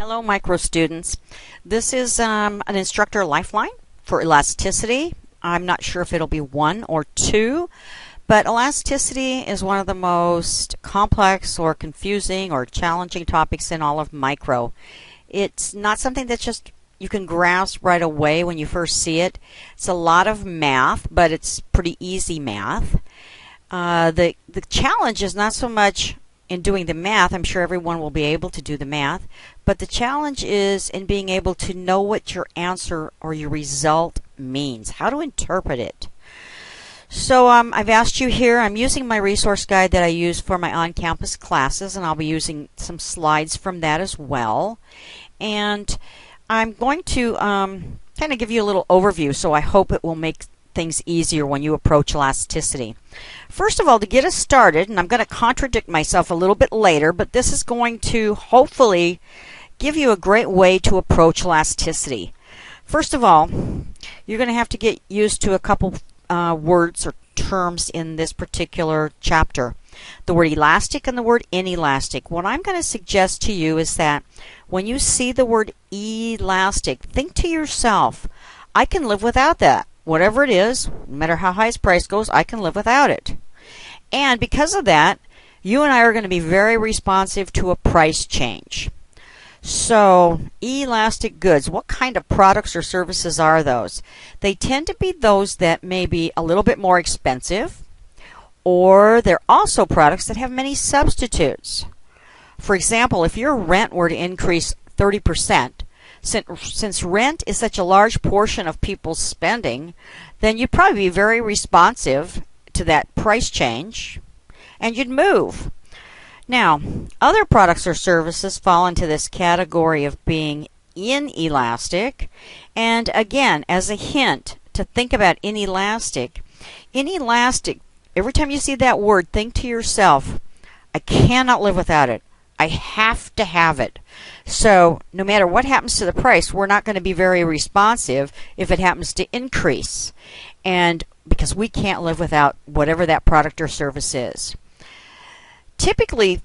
Hello, micro students. This is an instructor lifeline for elasticity. I'm not sure if it'll be 1 or 2, but elasticity is one of the most complex or confusing or challenging topics in all of micro. It's not something that just you can grasp right away when you first see it. It's a lot of math, but it's pretty easy math. The challenge is not so much in doing the math. I'm sure everyone will be able to do the math, but the challenge is in being able to know what your answer or your result means, how to interpret it. So I've asked you here, I'm using my resource guide that I use for my on-campus classes, and I'll be using some slides from that as well. And I'm going to kind of give you a little overview, so I hope it will make things easier when you approach elasticity. First of all, to get us started, and I'm going to contradict myself a little bit later, but this is going to hopefully give you a great way to approach elasticity. First of all, you're going to have to get used to a couple words or terms in this particular chapter. The word elastic and the word inelastic. What I'm going to suggest to you is that when you see the word elastic, think to yourself, I can live without that. Whatever it is, no matter how high its price goes, I can live without it. And because of that, you and I are going to be very responsive to a price change. So, elastic goods, what kind of products or services are those? They tend to be those that may be a little bit more expensive, or they're also products that have many substitutes. For example, if your rent were to increase 30%, since rent is such a large portion of people's spending, then you'd probably be very responsive to that price change, and you'd move. Now, other products or services fall into this category of being inelastic, and again, as a hint to think about inelastic, every time you see that word, think to yourself, I cannot live without it. I have to have it. So no matter what happens to the price, we're not going to be very responsive if it happens to increase. And because we can't live without whatever that product or service is. Typically,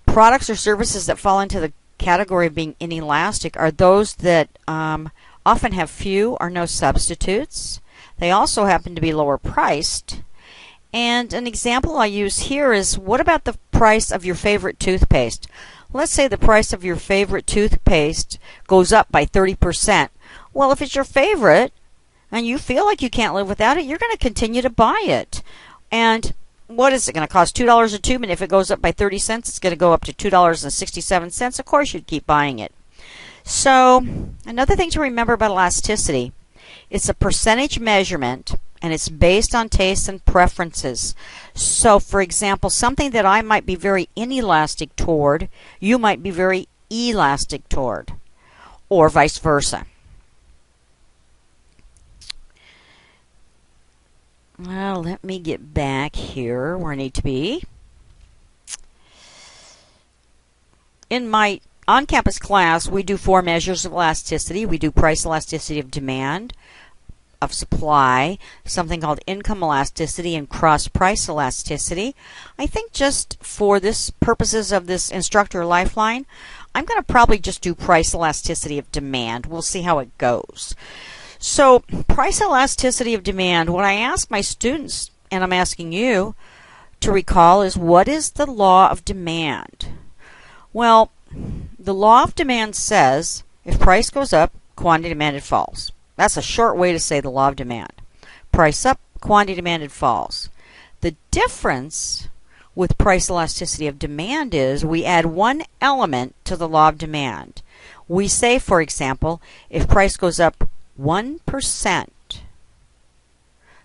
products or services that fall into the category of being inelastic are those that often have few or no substitutes. They also happen to be lower priced. And an example I use here is, what about the price of your favorite toothpaste? Let's say the price of your favorite toothpaste goes up by 30%. Well, if it's your favorite and you feel like you can't live without it, you're going to continue to buy it. And what is it going to cost? $2 a tube, and if it goes up by 30 cents, it's going to go up to $2.67. Of course, you'd keep buying it. So, another thing to remember about elasticity, it's a percentage measurement, and it's based on tastes and preferences. So, for example, something that I might be very inelastic toward, you might be very elastic toward, or vice versa. Well, let me get back here where I need to be. In my on-campus class, we do 4 measures of elasticity. We do price elasticity of demand, of supply, something called income elasticity, and cross-price elasticity. I think just for this purposes of this instructor lifeline, I'm going to probably just do price elasticity of demand. We'll see how it goes. So, price elasticity of demand, what I ask my students, and I'm asking you to recall, is what is the law of demand? Well, the law of demand says if price goes up, quantity demanded falls. That's a short way to say the law of demand. Price up, quantity demanded falls. The difference with price elasticity of demand is we add one element to the law of demand. We say, for example, if price goes up 1%,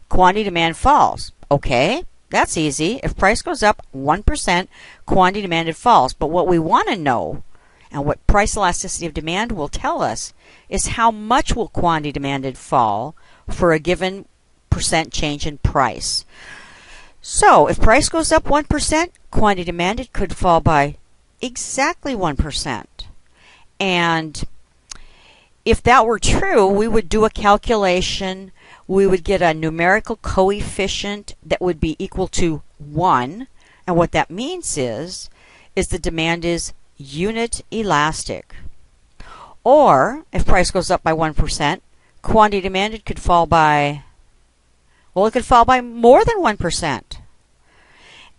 quantity demand falls. Okay, that's easy. If price goes up 1%, quantity demanded falls. But what we want to know, and what price elasticity of demand will tell us, is how much will quantity demanded fall for a given percent change in price. So if price goes up 1%, quantity demanded could fall by exactly 1%. And if that were true, we would do a calculation. We would get a numerical coefficient that would be equal to 1. And what that means is the demand is unit elastic. Or, if price goes up by 1%, quantity demanded could fall by, well, it could fall by more than 1%.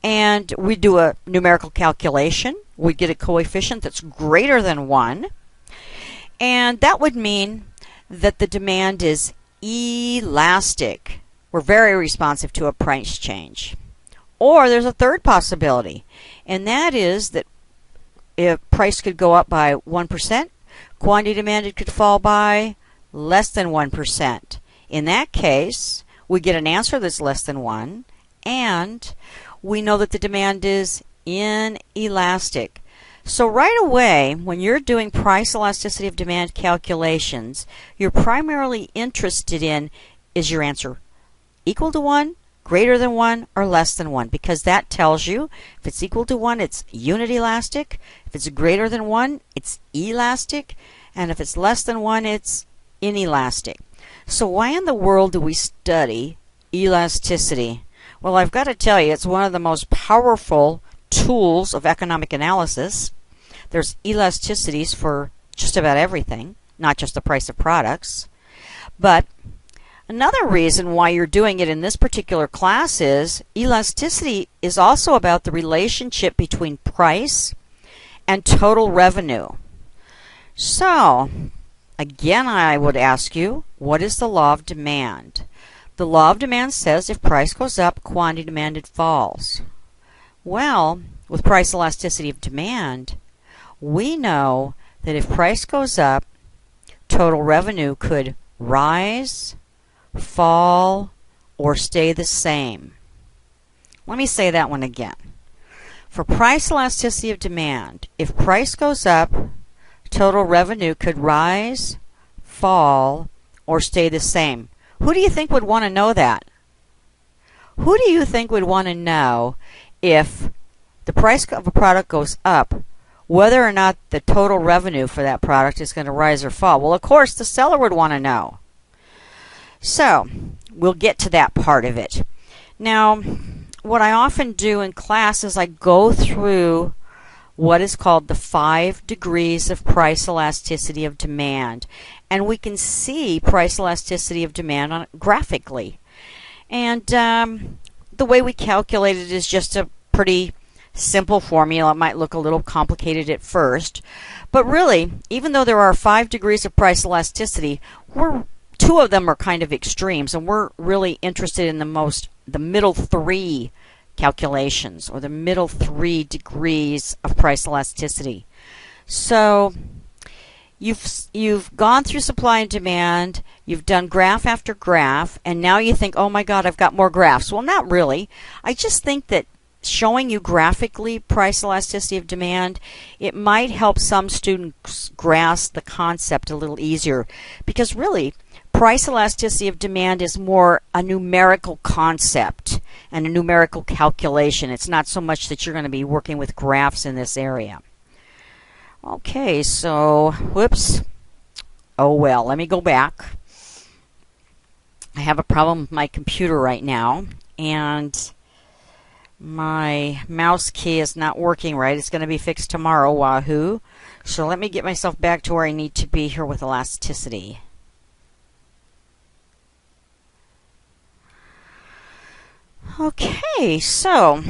And we do a numerical calculation. We get a coefficient that's greater than 1. And that would mean that the demand is elastic. We're very responsive to a price change. Or there's a third possibility, and that is that if price could go up by 1%, quantity demanded could fall by less than 1%. In that case, we get an answer that's less than 1, and we know that the demand is inelastic. So right away, when you're doing price elasticity of demand calculations, you're primarily interested in, is your answer equal to 1, greater than 1, or less than 1? Because that tells you if it's equal to 1, it's unit elastic. If it's greater than 1, it's elastic. And if it's less than 1, it's inelastic. So why in the world do we study elasticity? Well, I've got to tell you, it's one of the most powerful tools of economic analysis. There's elasticities for just about everything, not just the price of products. But another reason why you're doing it in this particular class is elasticity is also about the relationship between price and total revenue. So, again, I would ask you, what is the law of demand? The law of demand says if price goes up, quantity demanded falls. Well, with price elasticity of demand, we know that if price goes up, total revenue could rise, fall, or stay the same. Let me say that one again. For price elasticity of demand, if price goes up, total revenue could rise, fall, or stay the same. Who do you think would want to know that? Who do you think would want to know if the price of a product goes up, whether or not the total revenue for that product is going to rise or fall? Well, of course, the seller would want to know. So, we'll get to that part of it. Now, what I often do in class is I go through what is called the 5 degrees of price elasticity of demand. And we can see price elasticity of demand graphically. And the way we calculate it is just a pretty simple formula. It might look a little complicated at first. But really, even though there are 5 degrees of price elasticity, 2 of them are kind of extremes. And we're really interested in the middle 3 calculations, or the middle 3 degrees of price elasticity. So you've gone through supply and demand, you've done graph after graph, and now you think, oh my God, I've got more graphs. Well, not really. I just think that showing you graphically price elasticity of demand, it might help some students grasp the concept a little easier, because really, price elasticity of demand is more a numerical concept and a numerical calculation. It's not so much that you're going to be working with graphs in this area. Okay, so, whoops. Oh well, let me go back. I have a problem with my computer right now, and my mouse key is not working right. It's going to be fixed tomorrow, wahoo. So let me get myself back to where I need to be here with elasticity. Okay, so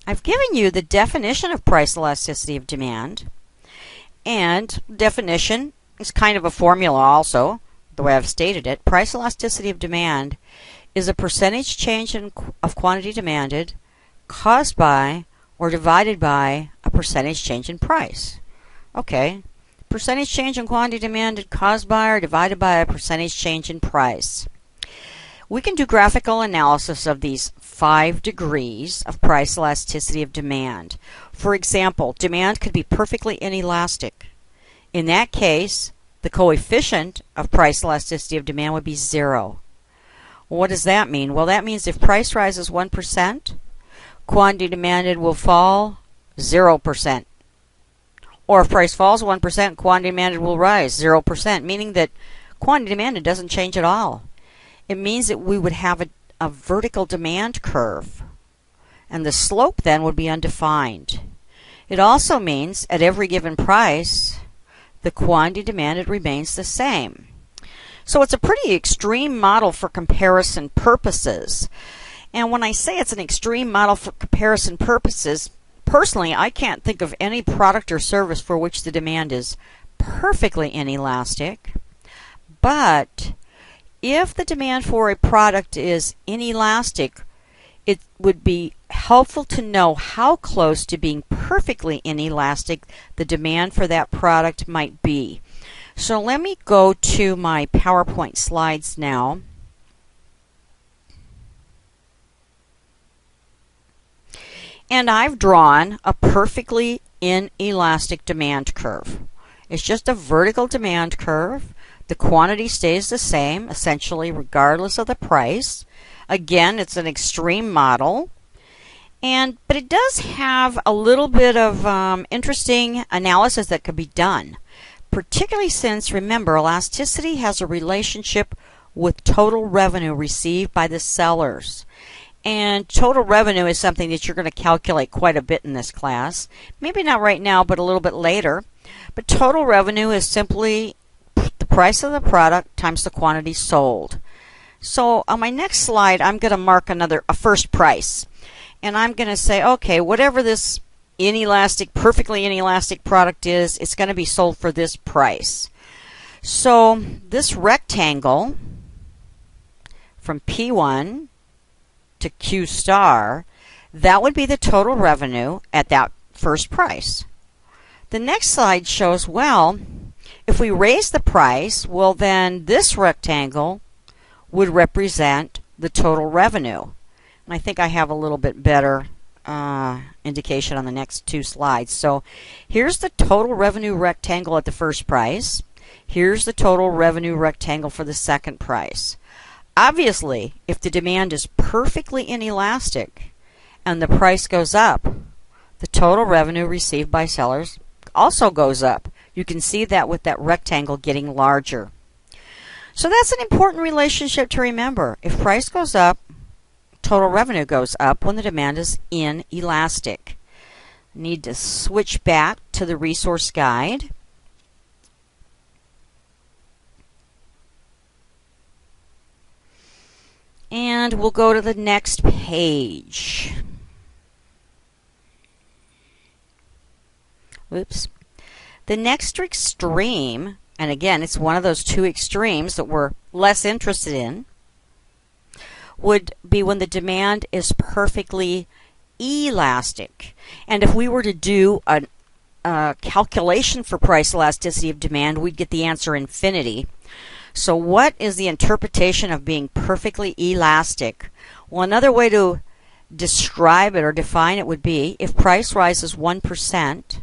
I've given you the definition of price elasticity of demand, and definition is kind of a formula also, the way I've stated it. Price elasticity of demand is a percentage change of quantity demanded caused by or divided by a percentage change in price. Okay, percentage change in quantity demanded caused by or divided by a percentage change in price. We can do graphical analysis of these 5 degrees of price elasticity of demand. For example, demand could be perfectly inelastic. In that case, the coefficient of price elasticity of demand would be 0. What does that mean? Well, that means if price rises 1%, quantity demanded will fall 0%. Or if price falls 1%, quantity demanded will rise 0%, meaning that quantity demanded doesn't change at all. It means that we would have a vertical demand curve, and the slope then would be undefined. It also means at every given price, the quantity demanded remains the same. So it's a pretty extreme model for comparison purposes. And when I say it's an extreme model for comparison purposes, personally, I can't think of any product or service for which the demand is perfectly inelastic. But if the demand for a product is inelastic, it would be helpful to know how close to being perfectly inelastic the demand for that product might be. So let me go to my PowerPoint slides now. And I've drawn a perfectly inelastic demand curve. It's just a vertical demand curve. The quantity stays the same, essentially regardless of the price. Again, it's an extreme model. But it does have a little bit of interesting analysis that could be done, particularly since, remember, elasticity has a relationship with total revenue received by the sellers. And total revenue is something that you're going to calculate quite a bit in this class. Maybe not right now, but a little bit later. But total revenue is simply the price of the product times the quantity sold. So on my next slide, I'm going to mark a first price. And I'm going to say, okay, whatever this inelastic, perfectly inelastic product is, it's going to be sold for this price. So this rectangle from P1 to Q star, that would be the total revenue at that first price. The next slide shows, well, if we raise the price, well then this rectangle would represent the total revenue. And I think I have a little bit better indication on the next two slides. So here's the total revenue rectangle at the first price. Here's the total revenue rectangle for the second price. Obviously, if the demand is perfectly inelastic and the price goes up, the total revenue received by sellers also goes up. You can see that with that rectangle getting larger. So that's an important relationship to remember. If price goes up, total revenue goes up when the demand is inelastic. I need to switch back to the resource guide. And we'll go to the next page. Oops. The next extreme, and again, it's one of those two extremes that we're less interested in, would be when the demand is perfectly elastic. And if we were to do a calculation for price elasticity of demand, we'd get the answer infinity. So what is the interpretation of being perfectly elastic? Well, another way to describe it or define it would be if price rises 1%,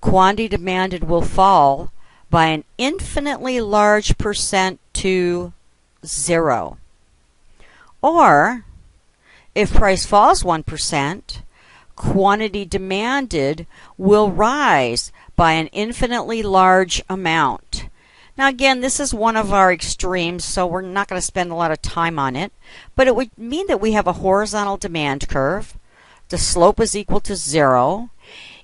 quantity demanded will fall by an infinitely large percent to 0. Or if price falls 1%, quantity demanded will rise by an infinitely large amount. Now again, this is one of our extremes, so we're not going to spend a lot of time on it. But it would mean that we have a horizontal demand curve. The slope is equal to 0.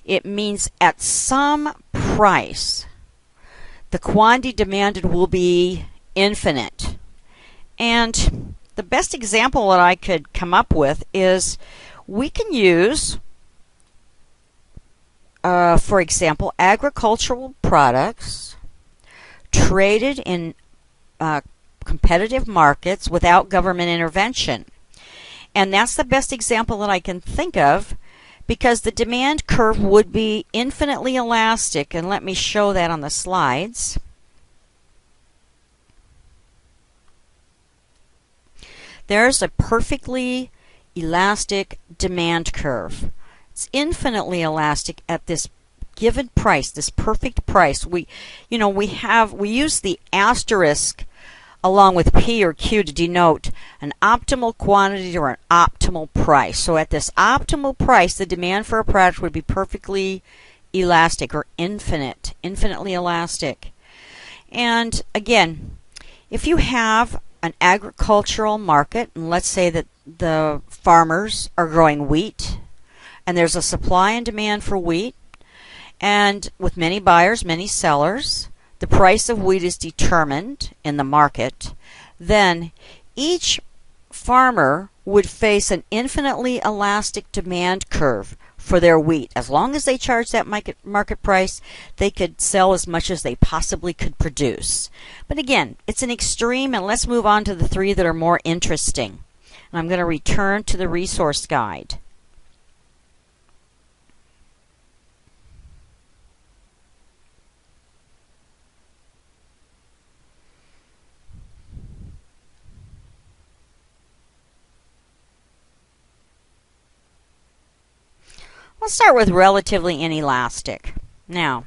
It means at some price, the quantity demanded will be infinite. And the best example that I could come up with is we can use, for example, agricultural products traded in competitive markets without government intervention. And that's the best example that I can think of because the demand curve would be infinitely elastic. And let me show that on the slides. There's a perfectly elastic demand curve. It's infinitely elastic at this given price, this perfect price. We use the asterisk along with P or Q to denote an optimal quantity or an optimal price. So at this optimal price, the demand for a product would be perfectly elastic or infinitely elastic. And again, if you have an agricultural market, and let's say that the farmers are growing wheat, and there's a supply and demand for wheat, And with many buyers, many sellers, the price of wheat is determined in the market. Then each farmer would face an infinitely elastic demand curve for their wheat. As long as they charged that market price, they could sell as much as they possibly could produce. But again, it's an extreme, and let's move on to the three that are more interesting. And I'm going to return to the resource guide. Let's start with relatively inelastic. Now,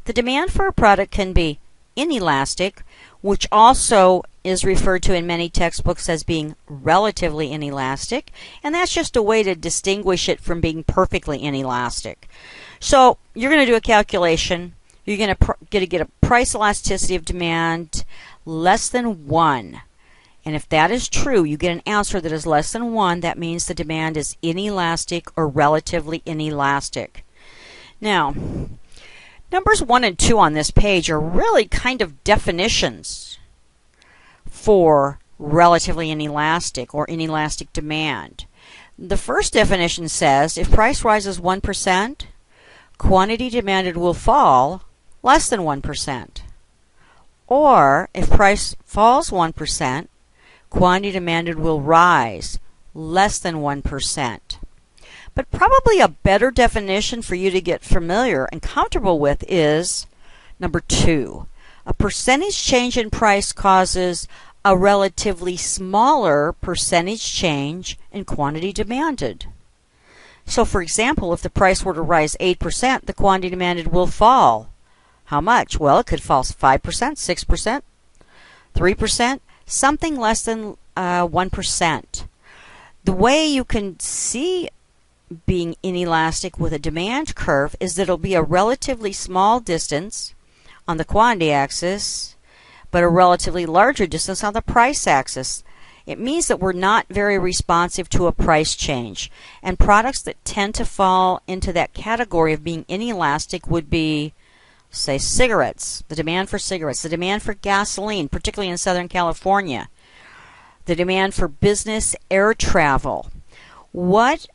the demand for a product can be inelastic, which also is referred to in many textbooks as being relatively inelastic, and that's just a way to distinguish it from being perfectly inelastic. So you're going to do a calculation. You're going to get a price elasticity of demand less than 1. And if that is true, you get an answer that is less than 1. That means the demand is inelastic or relatively inelastic. Now, numbers 1 and 2 on this page are really kind of definitions for relatively inelastic or inelastic demand. The first definition says if price rises 1%, quantity demanded will fall less than 1%. Or if price falls 1%, quantity demanded will rise less than 1%. But probably a better definition for you to get familiar and comfortable with is number 2. A percentage change in price causes a relatively smaller percentage change in quantity demanded. So for example, if the price were to rise 8%, the quantity demanded will fall. How much? Well, it could fall 5%, 6%, 3%. Something less than 1%. The way you can see being inelastic with a demand curve is that it'll be a relatively small distance on the quantity axis, but a relatively larger distance on the price axis. It means that we're not very responsive to a price change. And products that tend to fall into that category of being inelastic would be, say, cigarettes, the demand for cigarettes, the demand for gasoline, particularly in Southern California, the demand for business air travel. What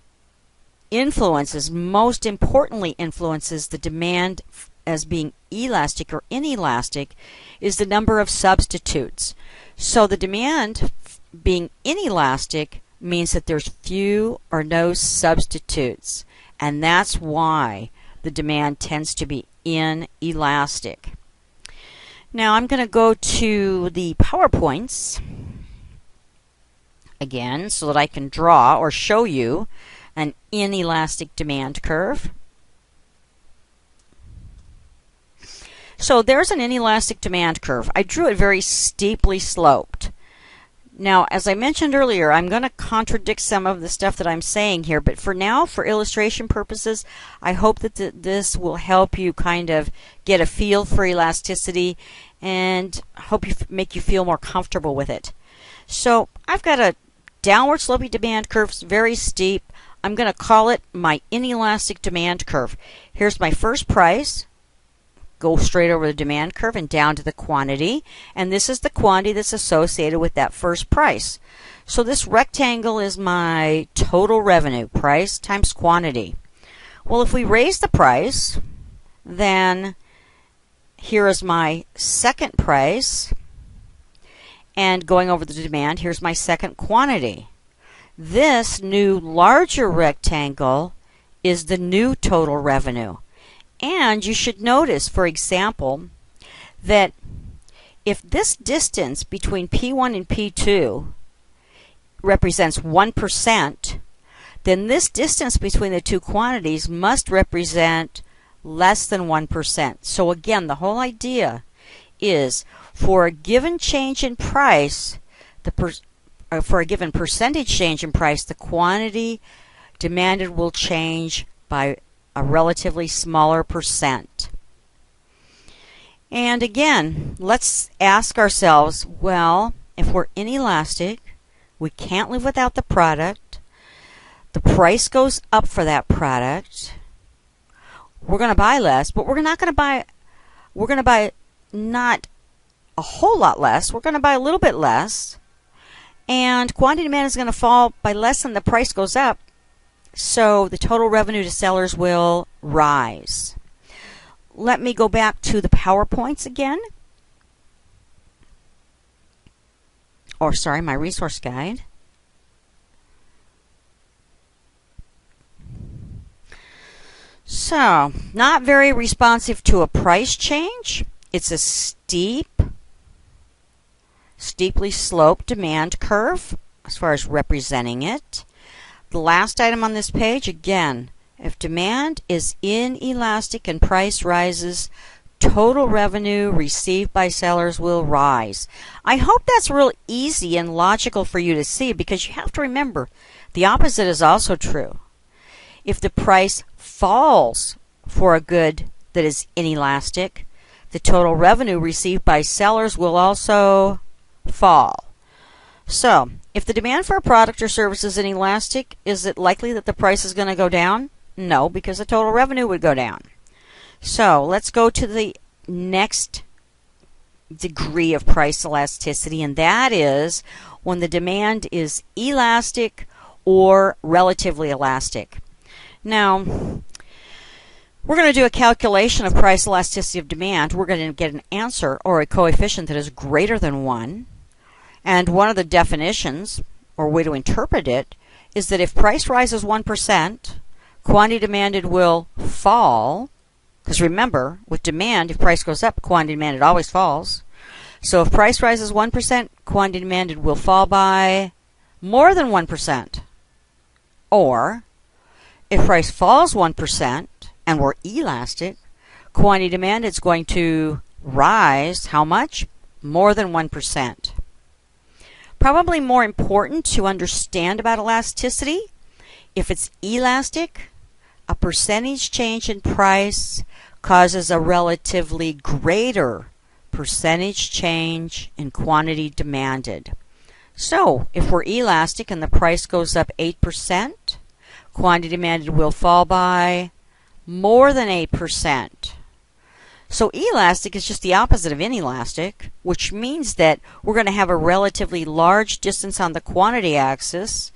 most importantly influences the demand as being elastic or inelastic is the number of substitutes. So the demand being inelastic means that there's few or no substitutes, and that's why the demand tends to be inelastic. Now I'm going to go to the PowerPoints again so that I can draw or show you an inelastic demand curve. So there's an inelastic demand curve. I drew it very steeply sloped. Now, as I mentioned earlier, I'm going to contradict some of the stuff that I'm saying here, but for now, for illustration purposes, I hope that this will help you kind of get a feel for elasticity and make you feel more comfortable with it. So I've got a downward sloping demand curve, very steep. I'm going to call it my inelastic demand curve. Here's my first price. Go straight over the demand curve and down to the quantity, and this is the quantity that's associated with that first price. So this rectangle is my total revenue, price times quantity. Well, if we raise the price, then here is my second price, and going over the demand, here's my second quantity. This new larger rectangle is the new total revenue. And you should notice, for example, that if this distance between P1 and P2 represents 1%, then this distance between the two quantities must represent less than 1%. So again, the whole idea is for a given change in price, for a given percentage change in price, the quantity demanded will change by a relatively smaller percent. And again, let's ask ourselves, well, if we're inelastic, we can't live without the product, the price goes up for that product, we're going to buy less, but we're going to buy not a whole lot less. We're going to buy a little bit less, and quantity demand is going to fall by less than the price goes up, so the total revenue to sellers will rise. Let me go back to the PowerPoints again. Or sorry, my resource guide. So, not very responsive to a price change. It's a steeply sloped demand curve as far as representing it. The last item on this page, again, if demand is inelastic and price rises, total revenue received by sellers will rise. I hope that's real easy and logical for you to see, because you have to remember the opposite is also true. If the price falls for a good that is inelastic, the total revenue received by sellers will also fall. So, if the demand for a product or service is inelastic, is it likely that the price is going to go down? No, because the total revenue would go down. So, let's go to the next degree of price elasticity, and that is when the demand is elastic or relatively elastic. Now, we're going to do a calculation of price elasticity of demand. We're going to get an answer or a coefficient that is greater than 1. And one of the definitions, or way to interpret it, is that if price rises 1%, quantity demanded will fall. Because remember, with demand, if price goes up, quantity demanded always falls. So if price rises 1%, quantity demanded will fall by more than 1%. Or, if price falls 1% and we're elastic, quantity demanded is going to rise how much? More than 1%. Probably more important to understand about elasticity, if it's elastic, a percentage change in price causes a relatively greater percentage change in quantity demanded. So, if we're elastic and the price goes up 8%, quantity demanded will fall by more than 8%. So elastic is just the opposite of inelastic, which means that we're going to have a relatively large distance on the quantity axis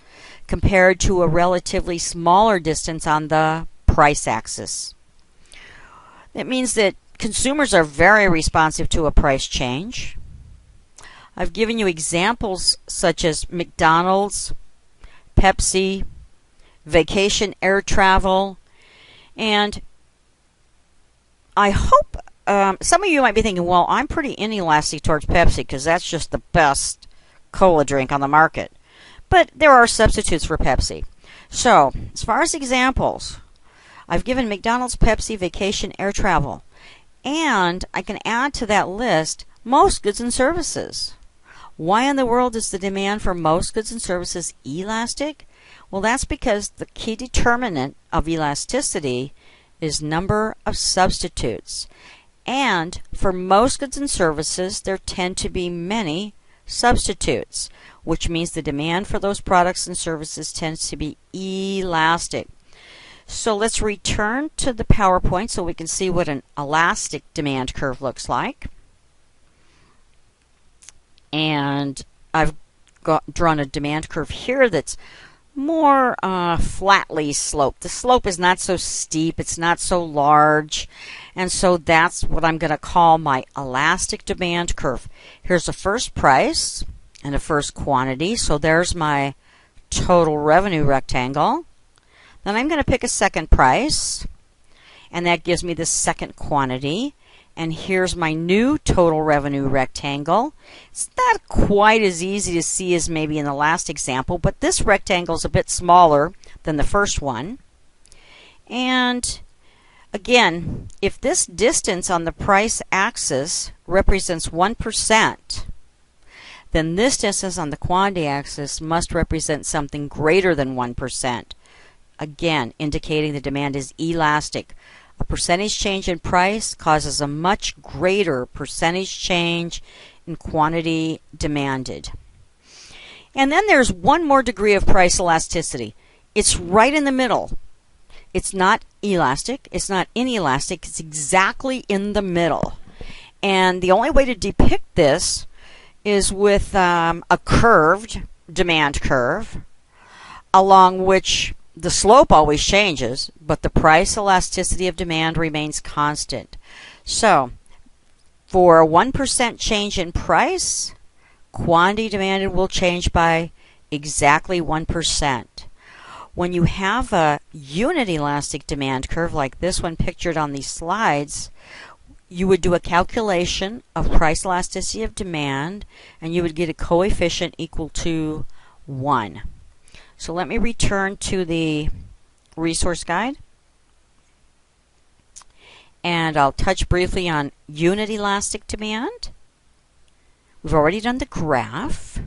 compared to a relatively smaller distance on the price axis. That means that consumers are very responsive to a price change. I've given you examples such as McDonald's, Pepsi, vacation air travel, and I hope some of you might be thinking, well, I'm pretty inelastic towards Pepsi because that's just the best cola drink on the market. But there are substitutes for Pepsi. So, as far as examples, I've given McDonald's, Pepsi, vacation, air travel. And I can add to that list most goods and services. Why in the world is the demand for most goods and services elastic? Well, that's because the key determinant of elasticity is number of substitutes. And for most goods and services, there tend to be many substitutes, which means the demand for those products and services tends to be elastic. So let's return to the PowerPoint so we can see what an elastic demand curve looks like. And I've drawn a demand curve here that's more flatly sloped. The slope is not so steep, it's not so large, and so that's what I'm going to call my elastic demand curve. Here's a first price and a first quantity, so there's my total revenue rectangle. Then I'm going to pick a second price, and that gives me the second quantity. And here's my new total revenue rectangle. It's not quite as easy to see as maybe in the last example, but this rectangle is a bit smaller than the first one. And again, if this distance on the price axis represents 1%, then this distance on the quantity axis must represent something greater than 1%. Again, indicating the demand is elastic. A percentage change in price causes a much greater percentage change in quantity demanded. And then there's one more degree of price elasticity. It's right in the middle. It's not elastic. It's not inelastic. It's exactly in the middle. And the only way to depict this is with a curved demand curve, along which the slope always changes, but the price elasticity of demand remains constant. So, for a 1% change in price, quantity demanded will change by exactly 1%. When you have a unit elastic demand curve like this one pictured on these slides, you would do a calculation of price elasticity of demand, and you would get a coefficient equal to 1. So let me return to the resource guide, and I'll touch briefly on unit elastic demand. We've already done the graph.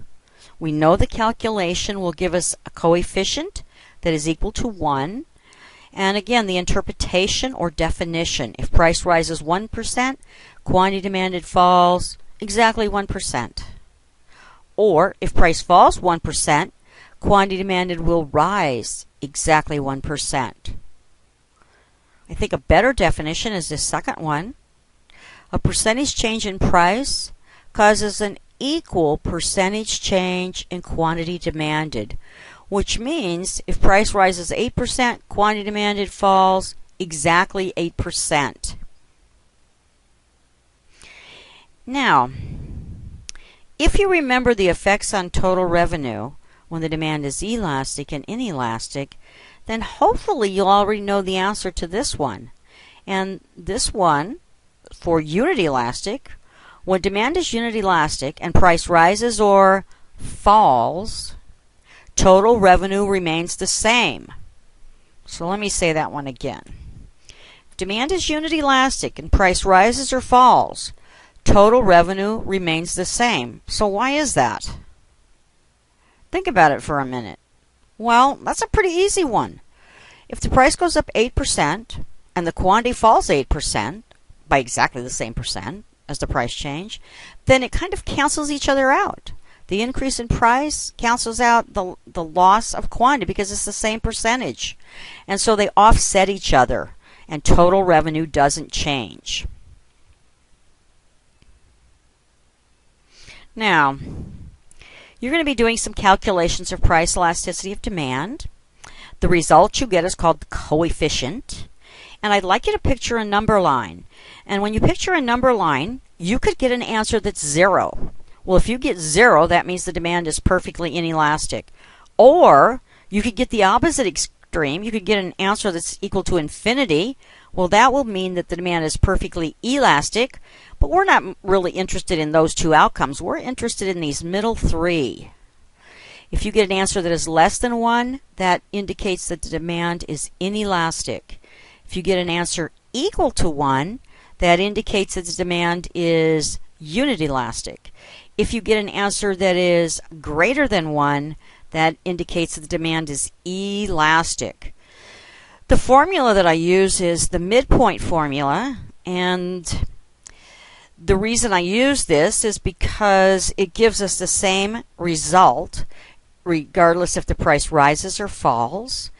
We know the calculation will give us a coefficient that is equal to 1. And again, the interpretation or definition. If price rises 1%, quantity demanded falls exactly 1%. Or if price falls 1%, quantity demanded will rise exactly 1%. I think a better definition is this second one. A percentage change in price causes an equal percentage change in quantity demanded, which means if price rises 8%, quantity demanded falls exactly 8%. Now, if you remember the effects on total revenue when the demand is elastic and inelastic, then hopefully you'll already know the answer to this one. And this one, for unit elastic, when demand is unit elastic and price rises or falls, total revenue remains the same. So let me say that one again. If demand is unit elastic and price rises or falls, total revenue remains the same. So why is that? Think about it for a minute. Well, that's a pretty easy one. If the price goes up 8% and the quantity falls 8% by exactly the same percent as the price change, then it kind of cancels each other out. The increase in price cancels out the loss of quantity because it's the same percentage. And so they offset each other, and total revenue doesn't change. Now, you're going to be doing some calculations of price elasticity of demand. The result you get is called the coefficient. And I'd like you to picture a number line. And when you picture a number line, you could get an answer that's 0. Well, if you get 0, that means the demand is perfectly inelastic. Or you could get the opposite extreme. You could get an answer that's equal to infinity. Well, that will mean that the demand is perfectly elastic. But we're not really interested in those two outcomes. We're interested in these middle three. If you get an answer that is less than 1, that indicates that the demand is inelastic. If you get an answer equal to 1, that indicates that the demand is unit elastic. If you get an answer that is greater than 1, that indicates that the demand is elastic. The formula that I use is the midpoint formula, and the reason I use this is because it gives us the same result regardless if the price rises or falls.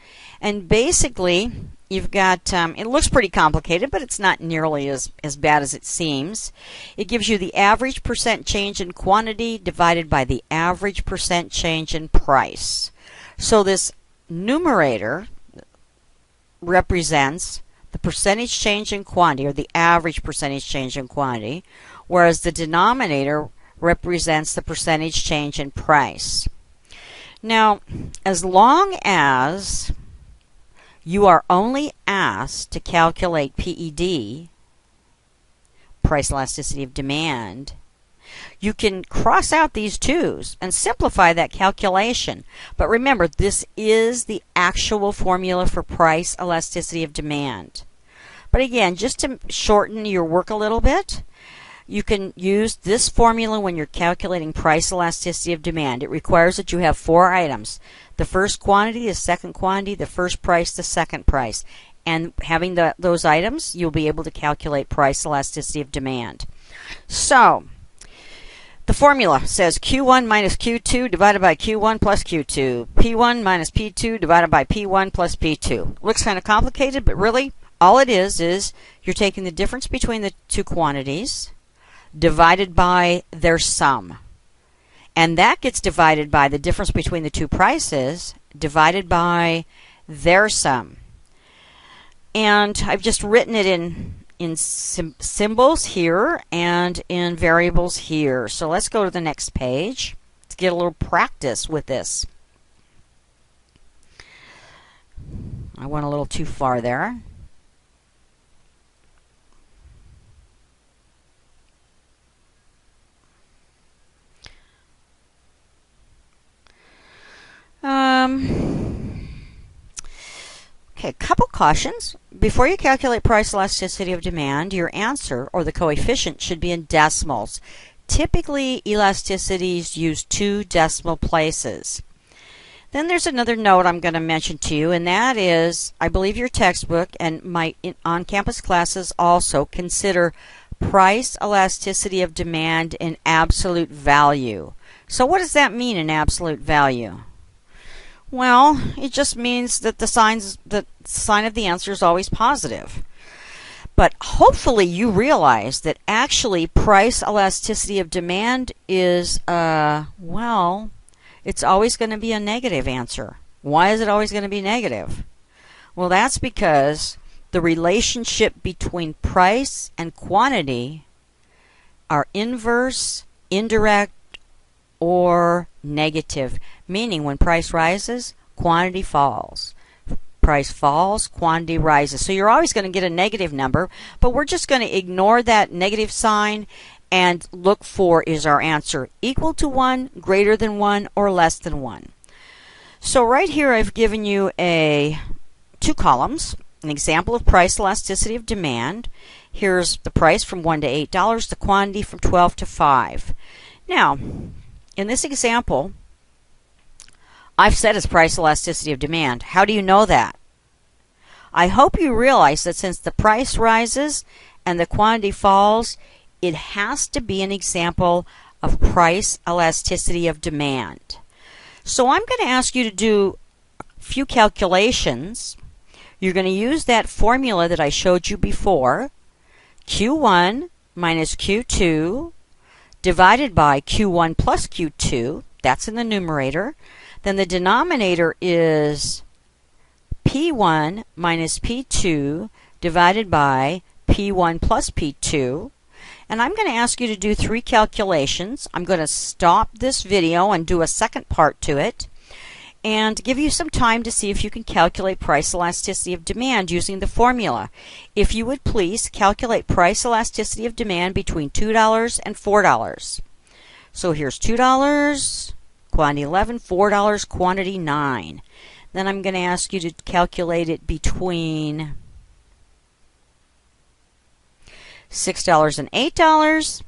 And basically, you've got, it looks pretty complicated, but it's not nearly as bad as it seems. It gives you the average percent change in quantity divided by the average percent change in price. So this numerator represents the percentage change in quantity, or the average percentage change in quantity, whereas the denominator represents the percentage change in price. Now, as long as you are only asked to calculate PED, price elasticity of demand, you can cross out these 2's and simplify that calculation. But remember, this is the actual formula for price elasticity of demand. But again, just to shorten your work a little bit, you can use this formula when you're calculating price elasticity of demand. It requires that you have 4 items. The first quantity, the second quantity, the first price, the second price. And having those items, you'll be able to calculate price elasticity of demand. So, The formula says Q1 minus Q2 divided by Q1 plus Q2. P1 minus P2 divided by P1 plus P2. Looks kind of complicated, but really all it is you're taking the difference between the two quantities divided by their sum. And that gets divided by the difference between the two prices divided by their sum. And I've just written it in symbols here and in variables here. So let's go to the next page to get a little practice with this. I went a little too far there. Okay, a couple cautions. Before you calculate price elasticity of demand, your answer, or the coefficient, should be in decimals. Typically, elasticities use 2 decimal places. Then there's another note I'm going to mention to you, and that is, I believe your textbook and my on-campus classes also consider price elasticity of demand in absolute value. So what does that mean in absolute value? Well, it just means that the sign of the answer is always positive. But hopefully you realize that actually price elasticity of demand is, well, it's always going to be a negative answer. Why is it always going to be negative? Well, that's because the relationship between price and quantity are inverse, indirect, or negative, meaning when price rises, quantity falls. Price falls, quantity rises. So you're always going to get a negative number, but we're just going to ignore that negative sign and look for, is our answer equal to 1, greater than 1, or less than 1? So right here I've given you 2 columns, an example of price elasticity of demand. Here's the price from $1 to $8, the quantity from 12 to 5. Now, in this example, I've said it's price elasticity of demand. How do you know that? I hope you realize that since the price rises and the quantity falls, it has to be an example of price elasticity of demand. So I'm going to ask you to do a few calculations. You're going to use that formula that I showed you before, Q1 minus Q2 divided by Q1 plus Q2, that's in the numerator. Then the denominator is P1 minus P2 divided by P1 plus P2. And I'm going to ask you to do 3 calculations. I'm going to stop this video and do a second part to it and give you some time to see if you can calculate price elasticity of demand using the formula. If you would please calculate price elasticity of demand between $2 and $4. So here's $2, quantity 11, $4, quantity 9. Then I'm going to ask you to calculate it between $6 and $8,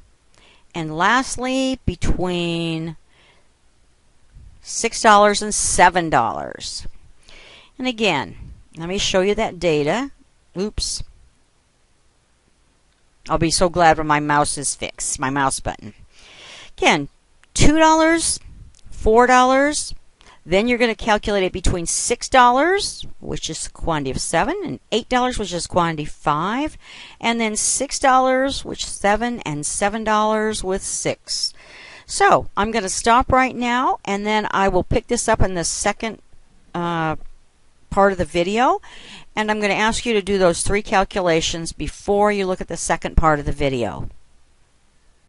and lastly between $6 and $7. And again, let me show you that data. Oops. I'll be so glad when my mouse is fixed, my mouse button. Again, $2, $4, then you're going to calculate it between $6, which is quantity of 7, and $8, which is quantity 5, and then $6, which is 7, and $7 with 6. So I'm going to stop right now, and then I will pick this up in the second part of the video, and I'm going to ask you to do those 3 calculations before you look at the second part of the video.